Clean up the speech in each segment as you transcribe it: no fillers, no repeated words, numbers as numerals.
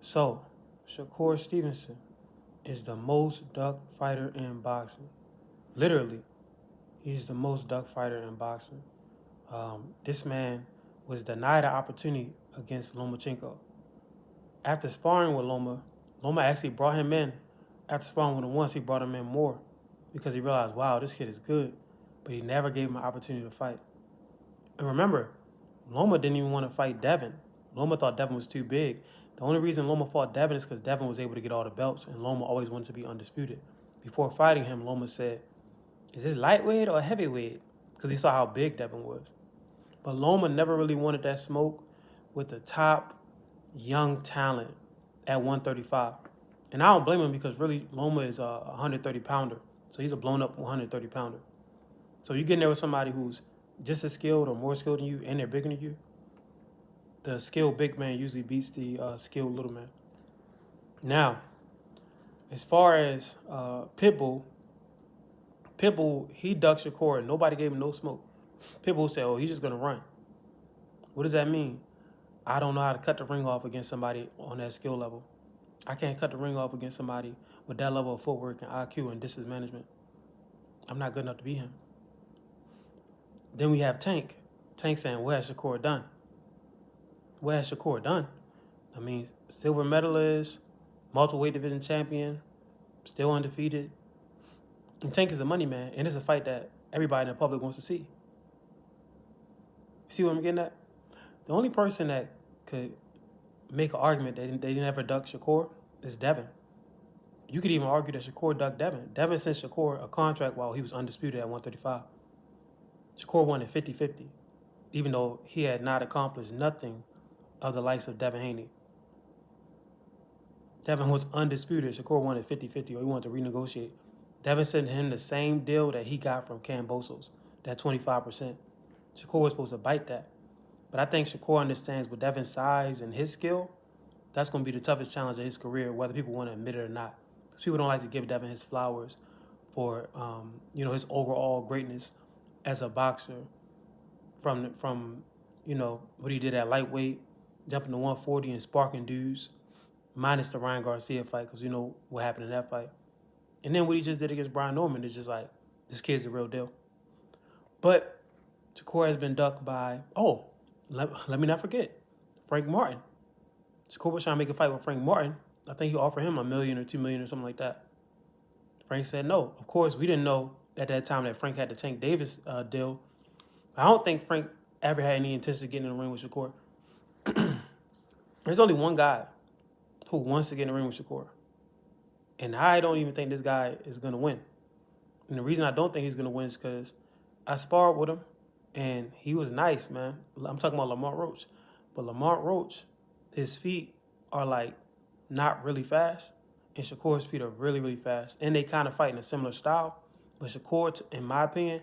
So, Shakur Stevenson is the most ducked fighter in boxing. Literally, he's the most ducked fighter in boxing. This man was denied an opportunity against Lomachenko. After sparring with Loma actually brought him in. After sparring with him once, he brought him in more because he realized, wow, this kid is good. But he never gave him an opportunity to fight. And remember, Loma didn't even want to fight Devin. Loma thought Devin was too big. The only reason Loma fought Devin is because Devin was able to get all the belts, and Loma always wanted to be undisputed. Before fighting him, Loma said, is this lightweight or heavyweight? Because he saw how big Devin was. But Loma never really wanted that smoke with the top young talent at 135. And I don't blame him because really Loma is a 130 pounder. So he's a blown up 130 pounder. So you get in there with somebody who's just as skilled or more skilled than you and they're bigger than you, the skilled big man usually beats the skilled little man. Now, as far as Pitbull, he ducked Shakur and nobody gave him no smoke. Pitbull said, oh, he's just going to run. What does that mean? I don't know how to cut the ring off against somebody on that skill level. I can't cut the ring off against somebody with that level of footwork and IQ and distance management. I'm not good enough to beat him. Then we have Tank. Tank saying, what has Shakur done? What has Shakur done? I mean, silver medalist, multiple weight division champion, still undefeated. And Tank is a money man, and it's a fight that everybody in the public wants to see. See what I'm getting at? The only person that could make an argument that they never ducked Shakur is Devin. You could even argue that Shakur ducked Devin. Devin sent Shakur a contract while he was undisputed at 135. Shakur won at 50-50, even though he had not accomplished nothing of the likes of Devin Haney. Devin was undisputed. Shakur won at 50-50, or he wanted to renegotiate. Devin sent him the same deal that he got from Kambosos, that 25%. Shakur was supposed to bite that. But I think Shakur understands with Devin's size and his skill, that's going to be the toughest challenge of his career, whether people want to admit it or not. Because people don't like to give Devin his flowers for, his overall greatness as a boxer from what he did at lightweight, jumping to 140 and sparking dudes, minus the Ryan Garcia fight, because you know what happened in that fight. And then what he just did against Brian Norman is just like, this kid's the real deal. But Shakur has been ducked by, let me not forget, Frank Martin. Shakur was trying to make a fight with Frank Martin. I think he offered him $1 million or $2 million or something like that. Frank said no. Of course, we didn't know at that time that Frank had the Tank Davis deal. I don't think Frank ever had any intention of getting in the ring with Shakur. There's only one guy who wants to get in the ring with Shakur. And I don't even think this guy is going to win. And the reason I don't think he's going to win is because I sparred with him, and he was nice, man. I'm talking about Lamont Roach. But Lamont Roach, his feet are, like, not really fast, and Shakur's feet are really, really fast. And they kind of fight in a similar style. But Shakur, in my opinion,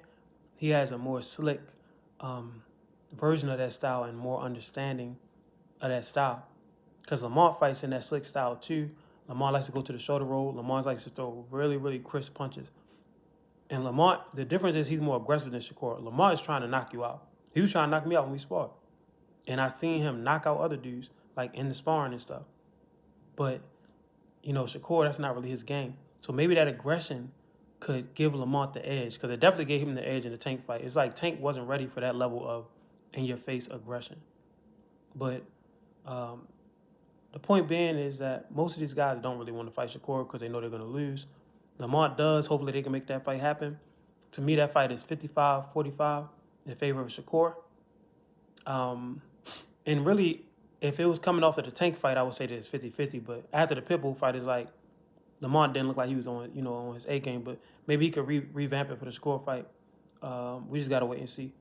he has a more slick version of that style and more understanding of that style. Because Lamont fights in that slick style, too. Lamont likes to go to the shoulder roll. Lamont likes to throw really, really crisp punches. And Lamont, the difference is he's more aggressive than Shakur. Lamont is trying to knock you out. He was trying to knock me out when we sparred. And I seen him knock out other dudes, like in the sparring and stuff. But, Shakur, that's not really his game. So maybe that aggression could give Lamont the edge, because it definitely gave him the edge in the Tank fight. It's like Tank wasn't ready for that level of in-your-face aggression. But the point being is that most of these guys don't really want to fight Shakur because they know they're going to lose. Lamont does. Hopefully they can make that fight happen. To me, that fight is 55-45 in favor of Shakur. And really, if it was coming off of the Tank fight, I would say that it's 50-50. But after the Pitbull fight, it's like Lamont didn't look like he was on his A game. But maybe he could revamp it for the Shakur fight. We just got to wait and see.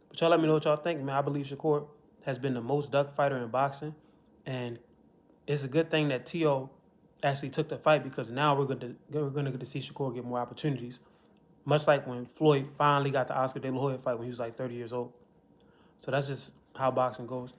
But y'all let me know what y'all think, man. I believe Shakur has been the most ducked fighter in boxing. And it's a good thing that T.O. actually took the fight, because now we're going to get to see Shakur get more opportunities. Much like when Floyd finally got the Oscar De La Hoya fight when he was like 30 years old. So that's just how boxing goes.